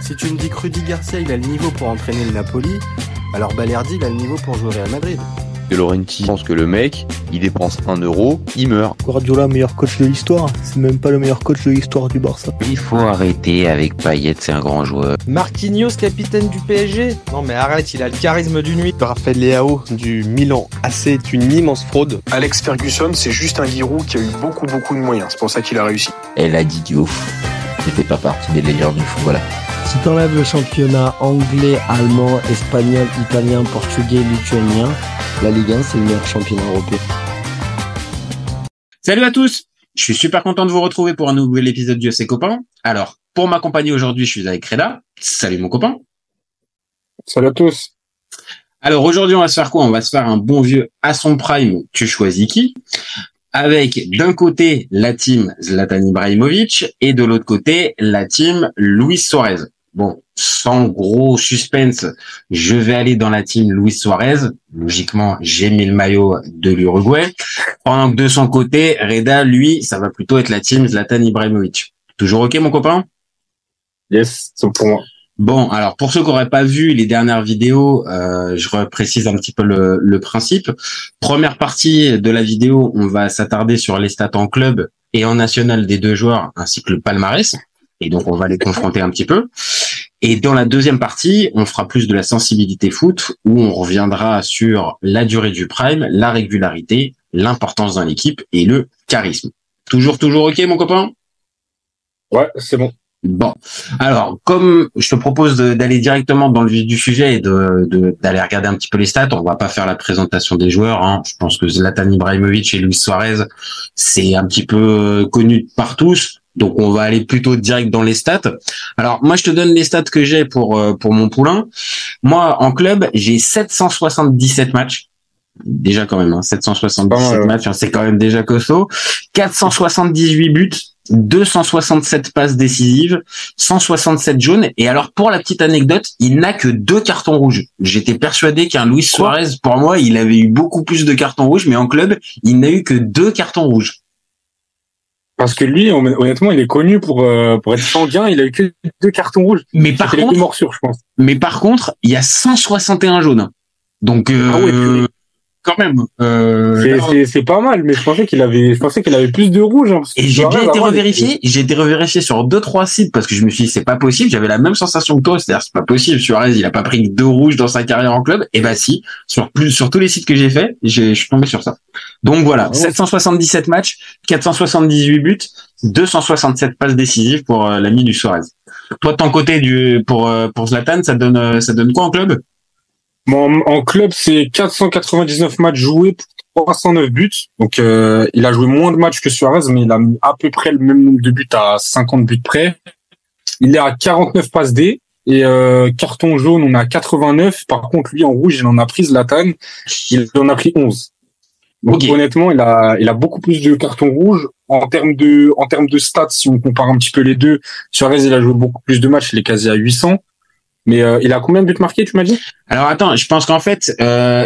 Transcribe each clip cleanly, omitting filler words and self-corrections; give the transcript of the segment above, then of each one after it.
Si tu me dis que Rudy Garcia il a le niveau pour entraîner le Napoli, alors Balerdi il a le niveau pour jouer au Real Madrid. De Laurenti pense que le mec, il dépense 1€, il meurt. Guardiola, meilleur coach de l'histoire, c'est même pas le meilleur coach de l'histoire du Barça. Il faut arrêter avec Payet, c'est un grand joueur. Marquinhos, capitaine du PSG? Non mais arrête, il a le charisme d'une nuit. Raphaël Leao du Milan AC est une immense fraude. Alex Ferguson, c'est juste un guirou qui a eu beaucoup de moyens, c'est pour ça qu'il a réussi. Elle a dit Diouf, il fait pas partie des légendes du football. Si t'enlèves le championnat anglais, allemand, espagnol, italien, portugais, lituanien, la Ligue 1 c'est le meilleur championnat européen. Salut à tous, je suis super content de vous retrouver pour un nouvel épisode de C'est Copain. Alors, pour m'accompagner aujourd'hui, je suis avec Reda. Salut mon copain. Salut à tous. Alors aujourd'hui, on va se faire quoi? On va se faire un bon vieux à son prime, tu choisis qui? Avec d'un côté la team Zlatan Ibrahimovic et de l'autre côté la team Luis Suarez. Bon, sans gros suspense, je vais aller dans la team Luis Suarez. Logiquement, j'ai mis le maillot de l'Uruguay. Pendant que de son côté, Reda, lui, ça va plutôt être la team Zlatan Ibrahimovic. Toujours ok, mon copain? Yes, c'est pour moi. Bon, alors pour ceux qui n'auraient pas vu les dernières vidéos, je reprécise un petit peu le principe. Première partie de la vidéo, on va s'attarder sur les stats en club et en national des deux joueurs, ainsi que le palmarès. Et donc, on va les confronter un petit peu. Et dans la deuxième partie, on fera plus de la sensibilité foot, où on reviendra sur la durée du prime, la régularité, l'importance dans l'équipe et le charisme. Toujours ok, mon copain? Ouais, c'est bon. Bon, alors comme je te propose d'aller directement dans le vif du sujet et d'aller regarder un petit peu les stats, on va pas faire la présentation des joueurs. Hein. Je pense que Zlatan Ibrahimovic et Luis Suarez, c'est un petit peu connu par tous, donc on va aller plutôt direct dans les stats. Alors moi je te donne les stats que j'ai pour mon poulain. Moi en club j'ai 777 matchs. Déjà quand même, hein, 777 matchs, hein, c'est quand même déjà costaud. 478 buts, 267 passes décisives, 167 jaunes. Et alors, pour la petite anecdote, il n'a que 2 cartons rouges. J'étais persuadé qu'un Luis Suarez, pour moi, il avait eu beaucoup plus de cartons rouges, mais en club, il n'a eu que 2 cartons rouges. Parce que lui, honnêtement, il est connu pour être sanguin. Il a eu que 2 cartons rouges. Mais par contre, les morsures, je pense. Mais par contre, il y a 161 jaunes. Donc, quand même. C'est pas mal, mais je pensais qu'il avait plus de rouge. Hein, et j'ai bien été revérifié. J'ai été revérifié sur 2-3 sites parce que je me suis dit c'est pas possible. J'avais la même sensation que toi, c'est-à-dire c'est pas possible. Suarez, il a pas pris 2 rouges dans sa carrière en club. Et bah si, sur tous les sites que j'ai fait, je suis tombé sur ça. Donc voilà, 777 matchs, 478 buts, 267 passes décisives pour l'ami du Suarez. Toi de ton côté pour Zlatan, ça donne quoi en club? Bon, en club, c'est 499 matchs joués pour 309 buts. Donc, il a joué moins de matchs que Suarez, mais il a mis à peu près le même nombre de buts à 50 buts près. Il est à 49 passes D. Et carton jaune, on a 89. Par contre, lui, en rouge, il en a pris Zlatan. Il en a pris 11. Donc, honnêtement, il a beaucoup plus de cartons rouges. En termes de stats, si on compare un petit peu les deux, Suarez, il a joué beaucoup plus de matchs. Il est quasi à 800. Mais il a combien de buts marqués, tu m'as dit? Alors attends, je pense qu'en fait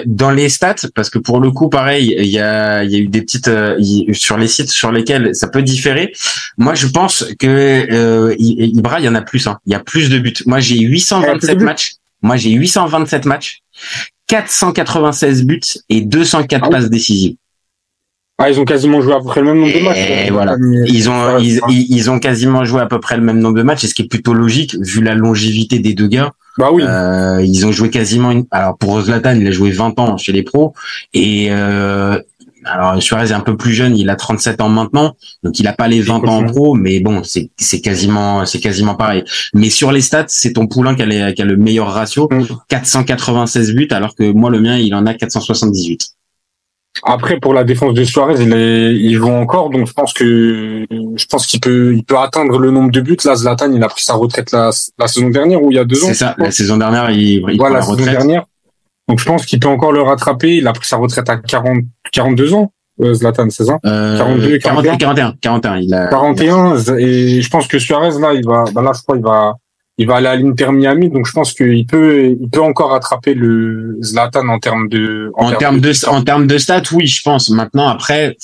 dans les stats, parce que pour le coup pareil, il y a eu des petites sur les sites sur lesquels ça peut différer. Moi je pense que Ibra, il y en a plus. Hein. Il y a plus de buts. Moi j'ai 827 matchs. 496 buts et 204 passes décisives. Ah, ils ont quasiment joué à peu près le même nombre de matchs. Et voilà. Ils ont quasiment joué à peu près le même nombre de matchs, et ce qui est plutôt logique, vu la longévité des deux gars. Bah oui. Ils ont joué quasiment alors pour Zlatan, il a joué 20 ans chez les pros, et, alors Suarez est un peu plus jeune, il a 37 ans maintenant, donc il a pas les 20 ans en pro, mais bon, c'est quasiment pareil. Mais sur les stats, c'est ton poulain qui a le meilleur ratio, 496 buts, alors que moi, le mien, il en a 478. Après, pour la défense de Suarez, il joue encore, donc je pense qu'il peut atteindre le nombre de buts. Là, Zlatan, il a pris sa retraite la saison dernière ou il y a 2 ans. C'est ça, la saison dernière, il prend la retraite. Saison dernière. Donc je pense qu'il peut encore le rattraper. Il a pris sa retraite à 42 ans. Zlatan, c'est ça? 42, 41, il a 41, et je pense que Suarez, là, je crois, il va aller à l'Inter Miami, donc je pense qu'il peut encore attraper le Zlatan en termes de stats, oui, je pense. Maintenant, après,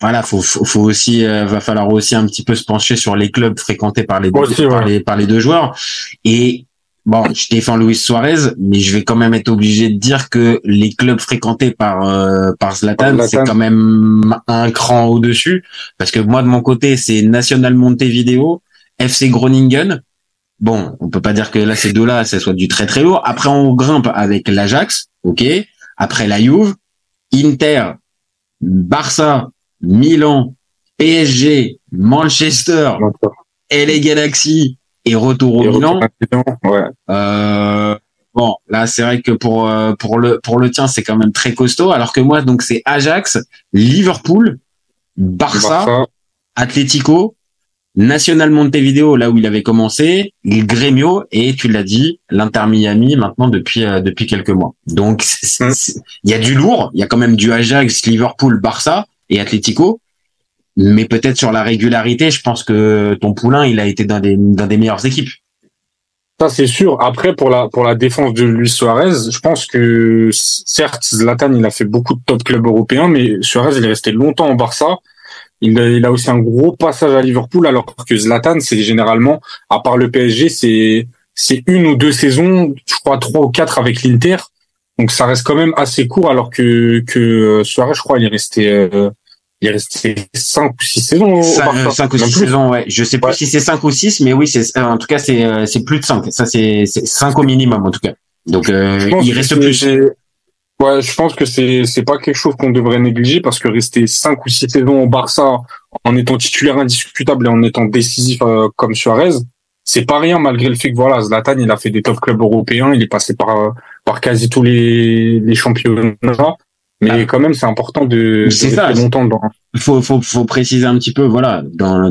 voilà, faut aussi, va falloir aussi un petit peu se pencher sur les clubs fréquentés par les deux joueurs. Et bon, je défends Luis Suarez, mais je vais quand même être obligé de dire que les clubs fréquentés par Zlatan, c'est quand même un cran au-dessus, parce que moi de mon côté, c'est Nacional Montevideo, FC Groningen. Bon, on peut pas dire que là ces deux-là, ça soit du très très lourd. Après, on grimpe avec l'Ajax, ok. Après la Juve, Inter, Barça, Milan, PSG, Manchester, LA Galaxy et retour au Milan. Bon, là c'est vrai que pour le tien, c'est quand même très costaud. Alors que moi, donc c'est Ajax, Liverpool, Barça. Atlético, Nacional Montevideo, là où il avait commencé, le Grêmio et tu l'as dit, l'Inter Miami maintenant depuis quelques mois. Donc il y a du lourd, il y a quand même du Ajax, Liverpool, Barça et Atlético, mais peut-être sur la régularité, je pense que ton poulain, il a été dans des meilleures équipes. Ça c'est sûr. Après pour la défense de Luis Suarez, je pense que certes Zlatan il a fait beaucoup de top clubs européens, mais Suarez il est resté longtemps en Barça. Il a aussi un gros passage à Liverpool, alors que Zlatan, c'est généralement, à part le PSG, c'est une ou deux saisons, je crois 3 ou 4 avec l'Inter. Donc ça reste quand même assez court, alors que Suarez, je crois, il est resté 5 ou 6 saisons. 5 ou 6 saisons, ouais. Je sais pas si c'est 5 ou 6, mais oui, en tout cas, c'est plus de 5. Ça, c'est 5 au minimum, en tout cas. Donc, il reste plus. Ouais, je pense que c'est pas quelque chose qu'on devrait négliger, parce que rester 5 ou 6 saisons au Barça en étant titulaire indiscutable et en étant décisif comme Suarez, c'est pas rien, malgré le fait que voilà, Zlatan il a fait des top clubs européens, il est passé par quasi tous les championnats, mais quand même c'est important de rester longtemps dedans. Faut préciser un petit peu, voilà, dans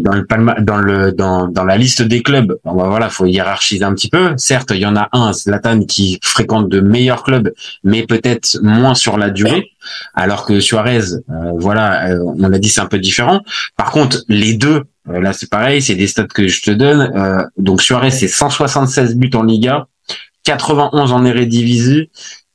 la liste des clubs, voilà, faut hiérarchiser un petit peu. Certes, il y en a un, Zlatan, qui fréquente de meilleurs clubs, mais peut-être moins sur la durée, alors que Suarez, on l'a dit, c'est un peu différent. Par contre, les deux, là c'est pareil, c'est des stats que je te donne. Donc Suarez, c'est 176 buts en Liga, 91 en Eredivisie,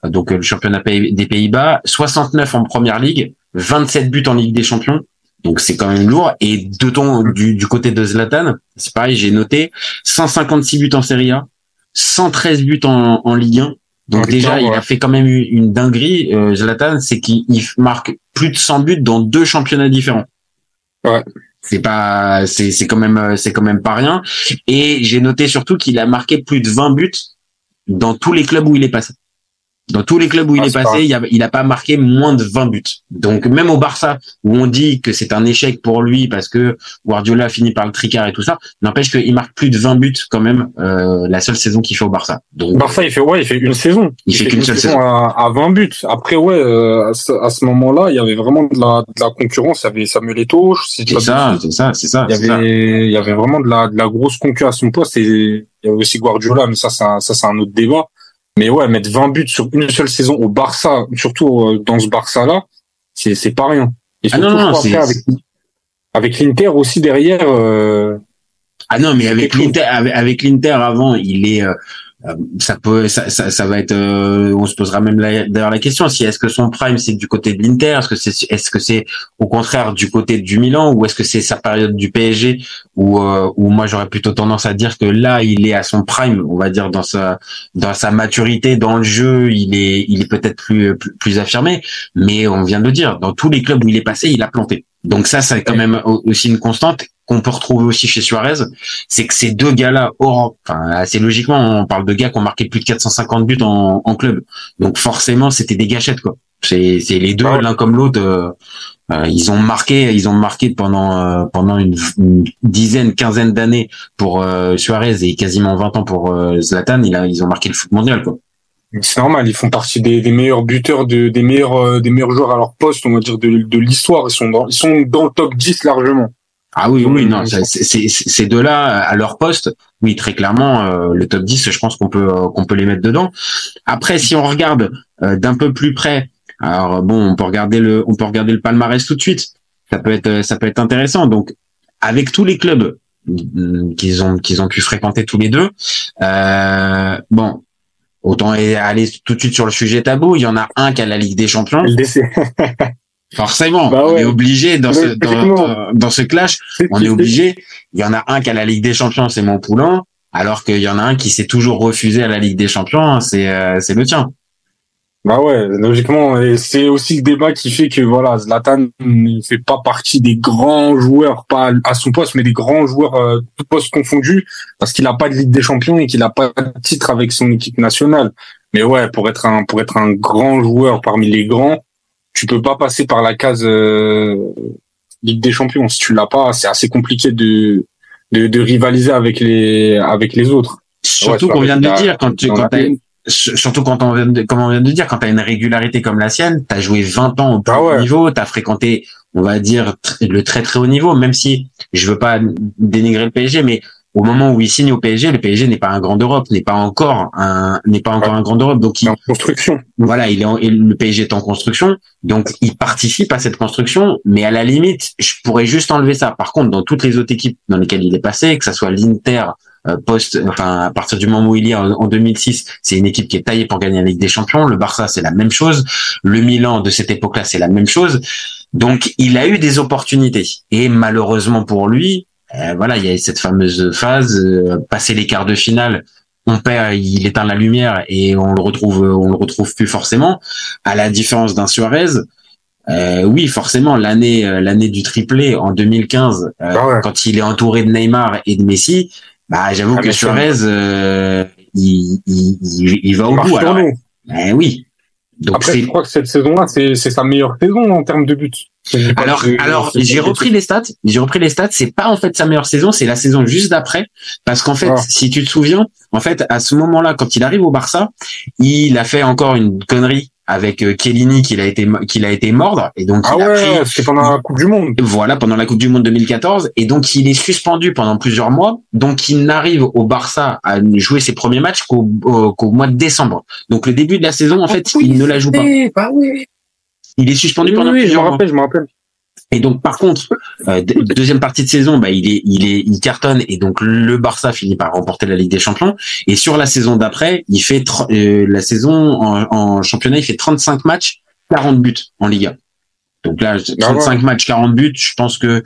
donc le championnat des Pays-Bas, 69 en Première Ligue, 27 buts en Ligue des Champions, donc c'est quand même lourd. Et du côté de Zlatan, c'est pareil, j'ai noté 156 buts en Serie A, 113 buts en Ligue 1. Donc déjà, il a fait quand même une dinguerie. Zlatan, c'est qu'il marque plus de 100 buts dans 2 championnats différents. Ouais. C'est quand même pas rien. Et j'ai noté surtout qu'il a marqué plus de 20 buts dans tous les clubs où il est passé. Dans tous les clubs où il est passé, il a pas marqué moins de 20 buts. Donc même au Barça, où on dit que c'est un échec pour lui parce que Guardiola finit par le tricard et tout ça, n'empêche qu'il marque plus de 20 buts quand même, la seule saison qu'il fait au Barça. Donc Barça, il fait une saison. Il fait qu'une seule saison à 20 buts. Après à ce moment-là, il y avait vraiment de la concurrence, il y avait Samuel Eto'o, c'est ça. Il y avait vraiment de la grosse concurrence à son poste, et il y avait aussi Guardiola, mais ça c'est un autre débat. Mais ouais, mettre 20 buts sur une seule saison au Barça, surtout dans ce Barça-là, c'est pas rien. Et surtout, après, avec l'Inter aussi derrière. Ah non, mais avec l'Inter avant, il est, ça va être, on se posera même d'ailleurs la question, si est-ce que son prime c'est du côté de l'Inter, est-ce que c'est au contraire du côté du Milan, ou est-ce que c'est sa période du PSG, où moi j'aurais plutôt tendance à dire que là il est à son prime, on va dire dans sa maturité dans le jeu, il est peut-être plus affirmé, mais on vient de le dire, dans tous les clubs où il est passé, il a planté. Donc ça, c'est quand même aussi une constante qu'on peut retrouver aussi chez Suarez, c'est que ces deux gars-là, assez logiquement, on parle de gars qui ont marqué plus de 450 buts en club. Donc forcément, c'était des gâchettes, quoi. C'est les deux, l'un comme l'autre. Ils ont marqué pendant une dizaine, quinzaine d'années pour Suarez et quasiment 20 ans pour Zlatan. Ils ont marqué le foot mondial, quoi. C'est normal, ils font partie des meilleurs buteurs, des meilleurs joueurs à leur poste, on va dire, de l'histoire. Ils sont dans le top 10 largement. Ah oui, non, ces deux-là, à leur poste, oui, très clairement, le top 10, je pense qu'on peut les mettre dedans. Après, si on regarde d'un peu plus près, alors bon, on peut regarder le palmarès tout de suite. Ça peut être intéressant. Donc, avec tous les clubs qu'ils ont pu fréquenter tous les deux, bon, autant aller tout de suite sur le sujet tabou. Il y en a un qui a la Ligue des Champions. Forcément, on est obligé dans ce clash, on est obligé. Il y en a un qui a la Ligue des Champions, c'est mon poulain. alors qu'il y en a un qui s'est toujours refusé à la Ligue des Champions, c'est le tien. Bah ouais, logiquement, et c'est aussi le débat qui fait que voilà, Zlatan ne fait pas partie des grands joueurs, pas à son poste, mais des grands joueurs tout postes confondus, parce qu'il a pas de Ligue des Champions et qu'il a pas de titre avec son équipe nationale. Mais ouais, pour être un grand joueur parmi les grands, tu peux pas passer par la case Ligue des Champions. Si tu l'as pas, c'est assez compliqué de rivaliser avec les autres. Surtout qu'on vient de dire surtout comme on vient de dire, quand t'as une régularité comme la sienne, t'as joué 20 ans au plus haut niveau, t'as fréquenté, on va dire, le très très haut niveau, même si je veux pas dénigrer le PSG, mais au moment où il signe au PSG, le PSG n'est pas un grand d'Europe, n'est pas encore un grand d'Europe, donc il est en construction. Voilà, le PSG est en construction, donc il participe à cette construction, mais à la limite, je pourrais juste enlever ça. Par contre, dans toutes les autres équipes dans lesquelles il est passé, que ça soit l'Inter, à partir du moment où il y est en 2006, c'est une équipe qui est taillée pour gagner la Ligue des Champions. Le Barça, c'est la même chose. Le Milan de cette époque-là, c'est la même chose. Donc, il a eu des opportunités. Et malheureusement pour lui, voilà, il y a cette fameuse phase, passer les quarts de finale, on perd, il éteint la lumière et on le retrouve plus forcément. À la différence d'un Suarez, oui, forcément, l'année du triplé en 2015, quand il est entouré de Neymar et de Messi, bah, j'avoue que Suarez, il va au bout, alors. Oui. Donc après, je crois que cette saison-là, c'est sa meilleure saison en termes de buts. Alors, j'ai repris les stats. C'est pas en fait sa meilleure saison, c'est la saison juste d'après. Parce qu'en fait, si tu te souviens, en fait, à ce moment-là, quand il arrive au Barça, il a fait encore une connerie avec Chiellini qu'il a été mordre, et donc c'était pendant la Coupe du Monde. Voilà, pendant la Coupe du Monde 2014, et donc il est suspendu pendant plusieurs mois, donc il n'arrive au Barça à jouer ses premiers matchs qu'au mois de décembre. Donc le début de la saison, en fait, il ne la joue pas. Il est suspendu pendant plusieurs mois. Je me rappelle. Et donc, par contre, deuxième partie de saison, bah, il cartonne, et donc le Barça finit par remporter la Ligue des Champions. Et sur la saison d'après, il fait la saison en championnat, il fait 35 matchs, 40 buts en Liga. Donc là, 35 matchs, 40 buts, je pense que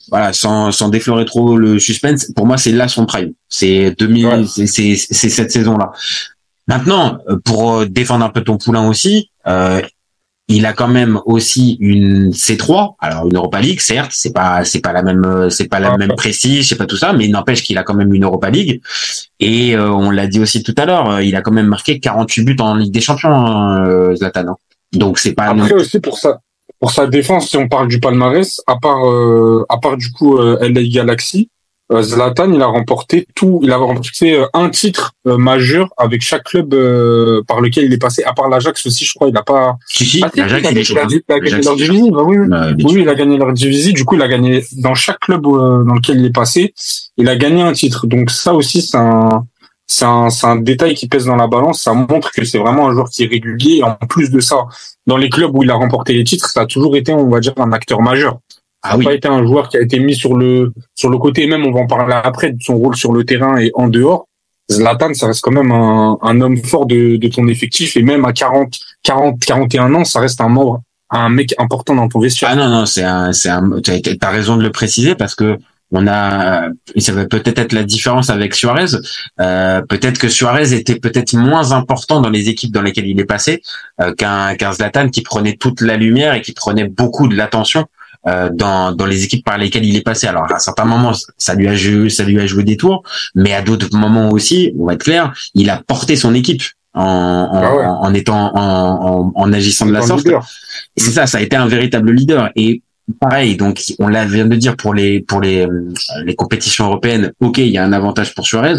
voilà, sans déflorer trop le suspense, pour moi, c'est là son prime. C'est c'est cette saison-là. Maintenant, pour défendre un peu ton poulain aussi, il a quand même aussi une C3, alors une Europa League, certes, c'est pas la même prestige, c'est pas tout ça, mais il n'empêche qu'il a quand même une Europa League. Et on l'a dit aussi tout à l'heure, il a quand même marqué 48 buts en Ligue des Champions, Zlatan. Donc c'est pas. Après aussi pour sa défense, si on parle du palmarès, à part du coup LA Galaxy, Zlatan, il a remporté un titre majeur avec chaque club par lequel il est passé, à part l'Ajax aussi, je crois, il a pas. l'Ajax, il a gagné leur divisie, oui, il a gagné leur divisie, du coup, il a gagné dans chaque club dans lequel il est passé, il a gagné un titre. Donc ça aussi, c'est un détail qui pèse dans la balance, ça montre que c'est vraiment un joueur qui est régulier. En plus de ça, dans les clubs où il a remporté les titres, ça a toujours été, on va dire, un acteur majeur. Ça n'a pas été un joueur qui a été mis sur le côté, même on va en parler après, de son rôle sur le terrain et en dehors. Zlatan, ça reste quand même un homme fort de ton effectif, et même à 41 ans, ça reste un mec important dans ton vestiaire. Ah non, t'as raison de le préciser, parce que ça va peut-être être la différence avec Suarez. Peut-être que Suarez était peut-être moins important dans les équipes dans lesquelles il est passé qu'un Zlatan qui prenait toute la lumière et qui prenait beaucoup de l'attention dans les équipes par lesquelles il est passé. Alors à certains moments ça lui a joué des tours, mais à d'autres moments aussi, on va être clair, il a porté son équipe en étant en agissant de la sorte. Et c'est ça a été un véritable leader. Et pareil, donc on vient de dire pour les compétitions européennes, ok, il y a un avantage pour Suarez.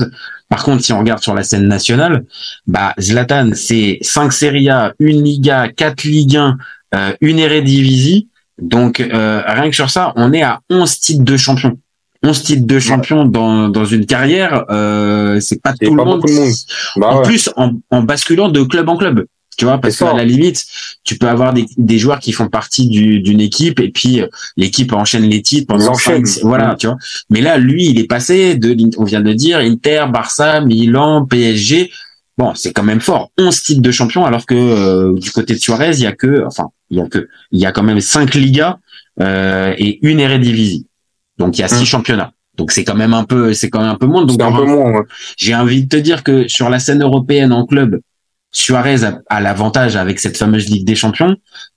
Par contre, si on regarde sur la scène nationale, bah Zlatan, c'est 5 Serie A, une Liga, 4 Ligue 1, une Eredivisie. Donc rien que sur ça, on est à 11 titres de champion. 11 titres de champion dans une carrière, c'est pas tout le monde. En plus, en basculant de club en club. Tu vois, parce qu'à la limite, tu peux avoir des joueurs qui font partie d'une équipe, et puis l'équipe enchaîne les titres pendant 5, voilà, tu vois. Mais là, lui, il est passé on vient de le dire, Inter, Barça, Milan, PSG. Bon, c'est quand même fort. 11 titres de champion, alors que du côté de Suarez, il y a quand même 5 Ligas et une Eredivisie. Donc il y a 6 championnats. Donc c'est quand même un peu moins. Donc C'est un peu moins, ouais. j'ai envie de te dire que sur la scène européenne en club, Suarez a l'avantage avec cette fameuse Ligue des Champions.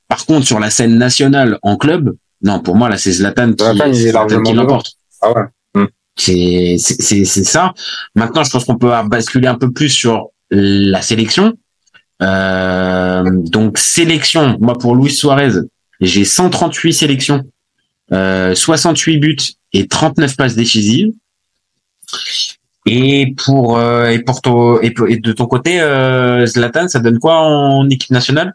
Par contre, sur la scène nationale en club, non, pour moi là c'est Zlatan qui l'emporte. Ah ouais. C'est ça. Maintenant, je pense qu'on peut basculer un peu plus sur la sélection. Donc sélection, moi pour Luis Suarez, j'ai 138 sélections, 68 buts et 39 passes décisives. Et de ton côté, Zlatan, ça donne quoi en équipe nationale?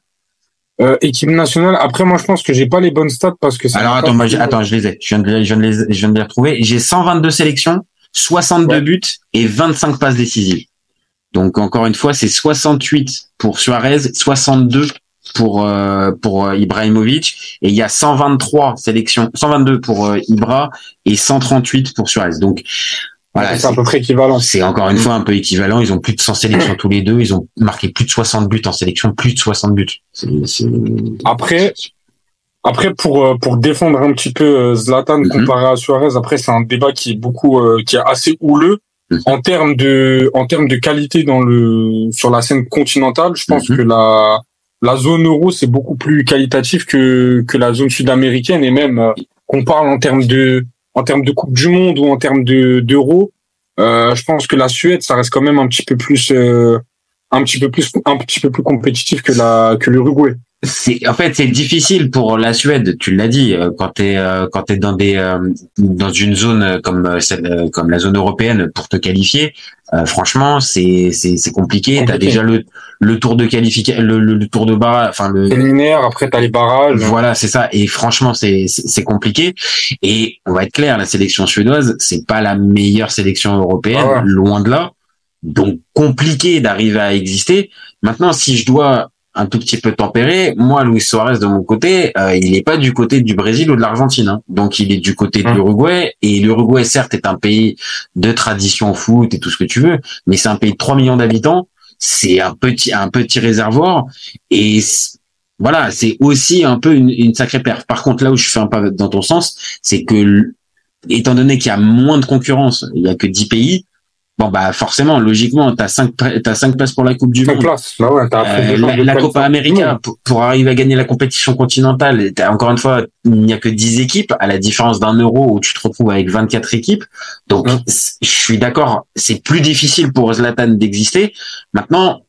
Équipe nationale. Après, moi, je pense que j'ai pas les bonnes stats parce que alors attends, je les ai. Je viens de les retrouver. J'ai 122 sélections, 62 buts et 25 passes décisives. Donc encore une fois, c'est 68 pour Suarez, 62 pour Ibrahimovic, et il y a 123 sélections, 122 pour Ibra et 138 pour Suarez. Donc voilà, c'est à peu près équivalent. C'est encore une fois un peu équivalent. Ils ont plus de 100 sélections tous les deux. Ils ont marqué plus de 60 buts en sélection, plus de 60 buts. Après, pour défendre un petit peu Zlatan comparé à Suarez, après c'est un débat qui est assez houleux. En termes de qualité sur la scène continentale, je pense que la zone euro c'est beaucoup plus qualitatif que la zone sud-américaine, et même qu'on parle en termes de Coupe du Monde ou en termes d'Euro, je pense que la Suède ça reste quand même un petit peu plus compétitif que l'Uruguay. En fait c'est difficile pour la Suède, tu l'as dit, quand t'es dans une zone comme la zone européenne pour te qualifier, franchement c'est compliqué. T'as déjà le tour de qualification, le tour de barrage, enfin le préliminaire, après t'as les barrages. Voilà, c'est ça, et franchement c'est compliqué. Et on va être clair, la sélection suédoise c'est pas la meilleure sélection européenne, loin de là. Donc compliqué d'arriver à exister. Maintenant, si je dois un tout petit peu tempéré, moi, Luis Suarez, de mon côté, il n'est pas du côté du Brésil ou de l'Argentine, hein. Donc, il est du côté de l'Uruguay. Et l'Uruguay, certes, est un pays de tradition foot et tout ce que tu veux, mais c'est un pays de 3 millions d'habitants. C'est un petit réservoir. Et voilà, c'est aussi un peu une sacrée perf. Par contre, là où je fais un pas dans ton sens, c'est que, étant donné qu'il y a moins de concurrence, il y a que 10 pays, bon bah forcément, logiquement, t'as 5 places pour la Coupe du Monde. Bah ouais, la Copa América, pour arriver à gagner la compétition continentale, encore une fois, il n'y a que 10 équipes, à la différence d'un Euro où tu te retrouves avec 24 équipes. Donc je suis d'accord, c'est plus difficile pour Zlatan d'exister. Maintenant,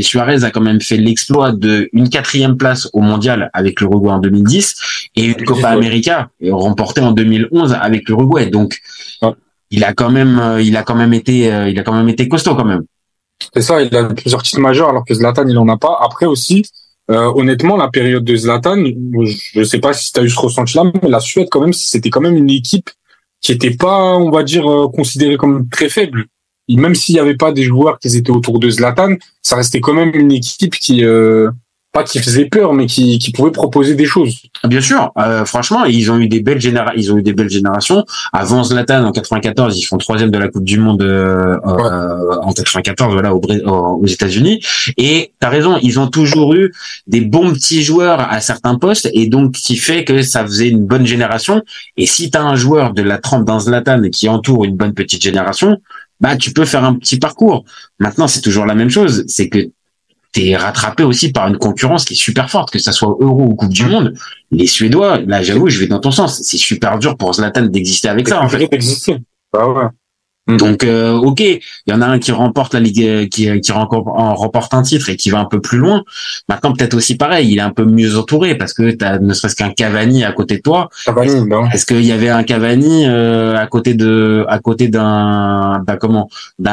Suarez a quand même fait l'exploit de une 4e place au mondial avec l'Uruguay en 2010 et une Copa América remportée en 2011 avec l'Uruguay. Donc il a quand même été costaud quand même. C'est ça, il a plusieurs titres majeurs alors que Zlatan il en a pas. Après aussi, honnêtement, la période de Zlatan, je sais pas si tu as eu ce ressenti là, mais la Suède quand même, c'était quand même une équipe qui était pas, on va dire, considérée comme très faible. Et même s'il y avait pas des joueurs qui étaient autour de Zlatan, ça restait quand même une équipe qui pas qui faisait peur, mais qui pouvait proposer des choses. Bien sûr, franchement, ils ont eu des belles générations. Avant Zlatan, en 94, ils font 3e de la Coupe du Monde en 94, voilà, aux États-Unis. Et t'as raison, ils ont toujours eu des bons petits joueurs à certains postes, et donc qui fait que ça faisait une bonne génération. Et si t'as un joueur de la trempe d'un Zlatan qui entoure une bonne petite génération, bah tu peux faire un petit parcours. Maintenant, c'est toujours la même chose, c'est que t'es rattrapé aussi par une concurrence qui est super forte, que ça soit Euro ou Coupe du Monde. Les Suédois, là, j'avoue, je vais dans ton sens. C'est super dur pour Zlatan d'exister avec ça, en fait. Bah ouais. Donc, ok, il y en a un qui remporte la Ligue, qui remporte un titre et qui va un peu plus loin. Maintenant, peut-être aussi pareil, il est un peu mieux entouré parce que t'as ne serait-ce qu'un Cavani à côté de toi. Est-ce qu'il y avait un Cavani à côté d'un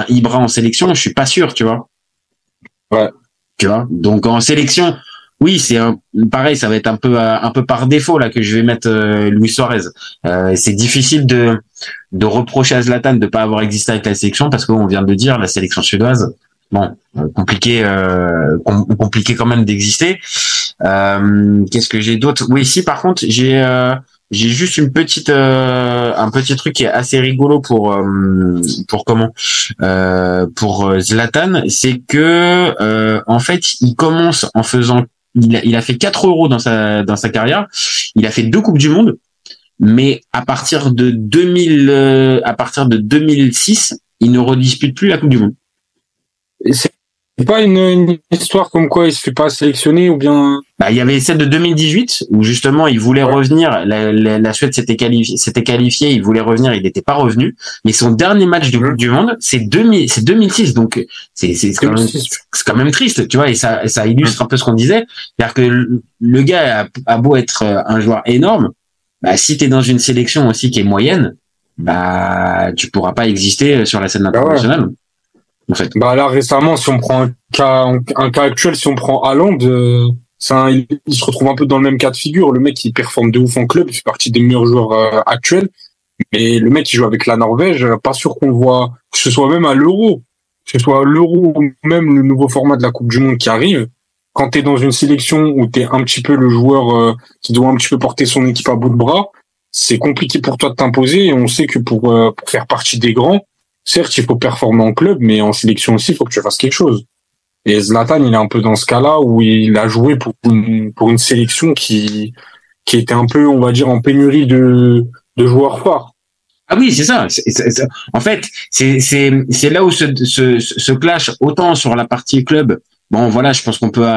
Ibra en sélection? Je suis pas sûr, tu vois. Ouais. Tu vois, donc en sélection, oui, c'est pareil, ça va être un peu par défaut là que je vais mettre Luis Suarez. C'est difficile de reprocher à Zlatan de pas avoir existé avec la sélection parce qu'on vient de dire la sélection suédoise, bon, compliqué quand même d'exister. Qu'est-ce que j'ai d'autre? Oui, ici par contre, j'ai juste un petit truc qui est assez rigolo pour Zlatan, c'est que en fait il commence en faisant, il a fait 4 Euros dans sa carrière, il a fait 2 Coupes du Monde, mais à partir de 2006, il ne redispute plus la Coupe du Monde. C'est pas une histoire comme quoi il se fait pas sélectionner ou bien... Bah, il y avait celle de 2018 où justement il voulait revenir. La Suède s'était qualifiée, il voulait revenir, il n'était pas revenu. Mais son dernier match de Coupe du Monde, c'est 2006. Donc c'est quand même triste, tu vois. Et ça illustre un peu ce qu'on disait, c'est-à-dire que le gars a beau être un joueur énorme, bah si t'es dans une sélection aussi qui est moyenne, bah tu pourras pas exister sur la scène internationale. En fait. Bah là récemment, si on prend un cas actuel, si on prend Haaland, il se retrouve un peu dans le même cas de figure. Le mec il performe de ouf en club, il fait partie des meilleurs joueurs actuels. Mais le mec il joue avec la Norvège, pas sûr qu'on le voit, que ce soit même à l'Euro, ou même le nouveau format de la Coupe du Monde qui arrive. Quand t'es dans une sélection où t'es un petit peu le joueur qui doit un petit peu porter son équipe à bout de bras, c'est compliqué pour toi de t'imposer. Et on sait que pour faire partie des grands, certes, il faut performer en club, mais en sélection aussi, il faut que tu fasses quelque chose. Et Zlatan, il est un peu dans ce cas-là où il a joué pour une sélection qui était un peu, on va dire, en pénurie de joueurs forts. Ah oui, c'est ça. En fait, c'est là où se clash autant sur la partie club. Bon, voilà, je pense qu'on peut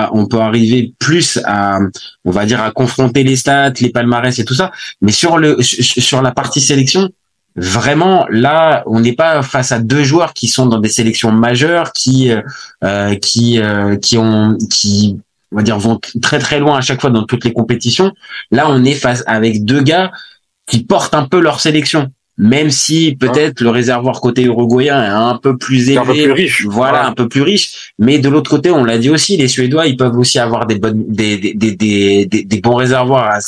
arriver plus à, on va dire, à confronter les stats, les palmarès et tout ça. Mais sur la partie sélection, vraiment, là, on n'est pas face à deux joueurs qui sont dans des sélections majeures, qui, on va dire, vont très très loin à chaque fois dans toutes les compétitions. Là, on est face avec deux gars qui portent un peu leur sélection, même si peut-être le réservoir côté uruguayen est un peu plus élevé, un peu plus riche. Voilà, un peu plus riche. Mais de l'autre côté, on l'a dit aussi, les Suédois, ils peuvent aussi avoir des bons réservoirs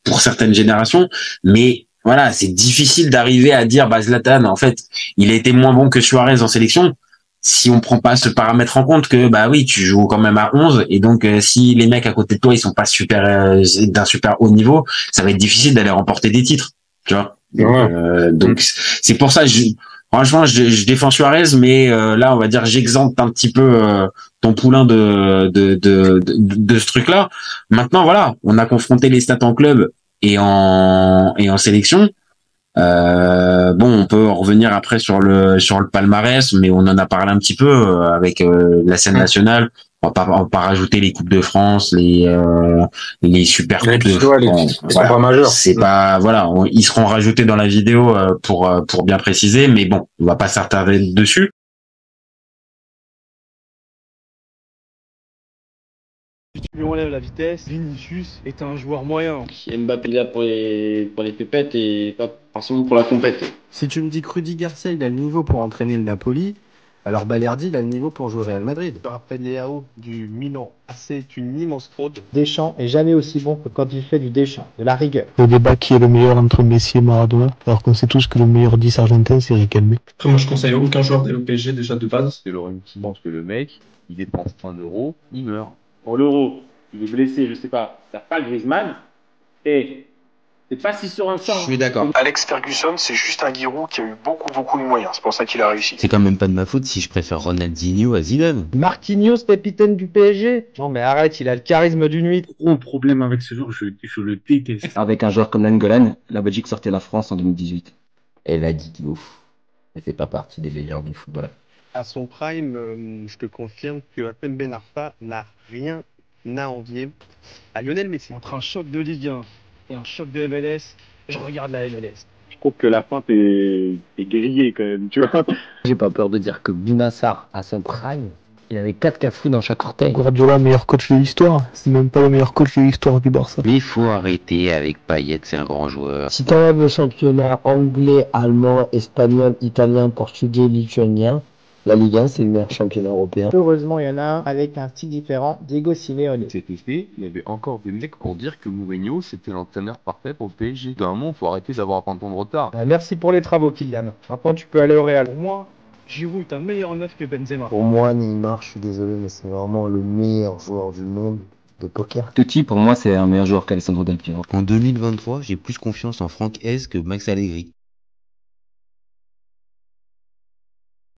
pour certaines générations, mais voilà, c'est difficile d'arriver à dire, bah, Zlatan, en fait, il a été moins bon que Suarez en sélection. Si on prend pas ce paramètre en compte que, bah oui, tu joues quand même à 11. Et donc, si les mecs à côté de toi, ils sont pas d'un super haut niveau, ça va être difficile d'aller remporter des titres. Tu vois? Donc, c'est pour ça, franchement, je défends Suarez, mais, là, on va dire, j'exempte un petit peu, ton poulain de ce truc-là. Maintenant, voilà, on a confronté les stats en club et en sélection. On peut revenir après sur le palmarès, mais on en a parlé un petit peu avec la scène nationale. On va pas rajouter les coupes de France, les super coupes de France. Voilà. Pas majeurs. C'est pas, voilà, ils seront rajoutés dans la vidéo pour bien préciser, mais bon, on va pas s'attarder dessus. Si tu lui enlèves la vitesse, Vinicius est un joueur moyen. Mbappé est là pour les pépettes et pas forcément pour la compète. Si tu me dis que Rudi Garcia il a le niveau pour entraîner le Napoli, alors Balerdi il a le niveau pour jouer au Real Madrid. Je rappelle Léao du Milan. C'est une immense fraude. Deschamps est jamais aussi bon que quand il fait du Deschamps, de la rigueur. Le débat qui est le meilleur entre Messi et Maradona, alors qu'on sait tous que le meilleur 10 argentin c'est Riquelme. Après moi je conseille aucun joueur d'aller au PSG déjà de base. C'est Laurent qui pense que le mec, il dépense 1 euro, il meurt. Pour l'euro, il est blessé, je sais pas, t'as pas Griezmann, et c'est pas si sur un sort. Je suis d'accord. Alex Ferguson, c'est juste un Giroud qui a eu beaucoup de moyens. C'est pour ça qu'il a réussi. C'est quand même pas de ma faute si je préfère Ronaldinho à Zidane. Marquinhos, capitaine du PSG. Non mais arrête, il a le charisme d'une nuit. Gros problème avec ce joueur, je le déteste. Avec un joueur comme Nainggolan, la Belgique sortait la France en 2018. Elle a dit ouf. Elle fait pas partie des meilleurs du football. À son prime, je te confirme que Alpen Ben Arfa n'a rien à envier à Lionel Messi. Entre un choc de Ligue 1 et un choc de MLS, je regarde la MLS. Je trouve que la fin est grillée quand même, tu vois. J'ai pas peur de dire que Bounassar, à son prime, il avait 4 cafous dans chaque orteil. Guardiola, meilleur coach de l'histoire. C'est même pas le meilleur coach de l'histoire du Barça. Mais il faut arrêter avec Payet, c'est un grand joueur. Si t'enlèves le championnat anglais, allemand, espagnol, italien, portugais, lituanien, la Ligue 1, c'est le meilleur championnat européen. Heureusement, il y en a un avec un style différent, Diego Simeone. Cet été, il y avait encore des mecs pour dire que Mourinho, c'était l'entraîneur parfait pour le PSG. D'un moment, faut arrêter d'avoir un temps de retard. Merci pour les travaux, Kylian. Maintenant, tu peux aller au Real. Pour moi, Giroud est un meilleur neuf que Benzema. Pour moi, Neymar, je suis désolé, mais c'est vraiment le meilleur joueur du monde de poker. Totti, pour moi, c'est un meilleur joueur qu'Alessandro Del Piero. En 2023, j'ai plus confiance en Franck Hez que Max Allegri.